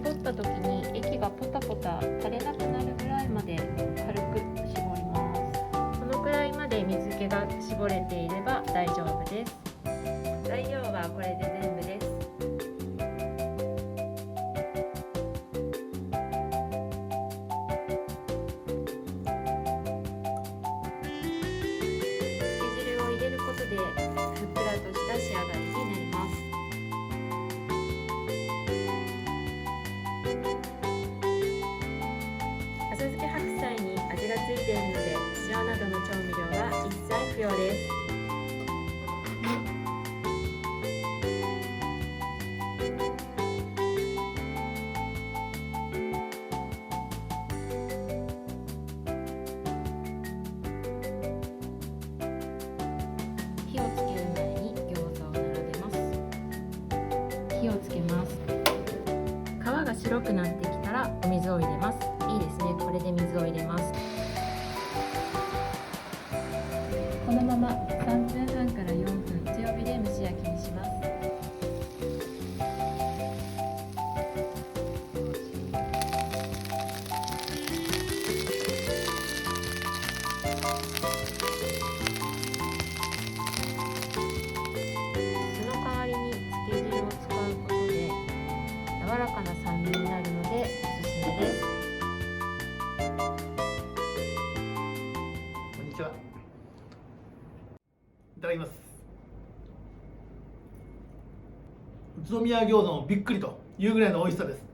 絞った時に液がポタポタ垂れなくなるぐらいまで軽く絞ります。このくらいまで水気が絞れていれば大丈夫です。材料はこれで全部です。漬け汁を入れることでふっくらとした仕上がりになります。浅漬け白菜に味がついているので塩などの調味料は一切不要です。火をつける前に餃子を並べます。火をつけます。皮が白くなってきたらお水を入れます。いいですね。これで水を入れます。このまま3分半から4分強火で蒸し焼きにします。その代わりに漬け汁を使うことで柔らかな酸味になるのでおすすめです。こんにちは。いただきます。宇都宮餃子もびっくりというぐらいの美味しさです。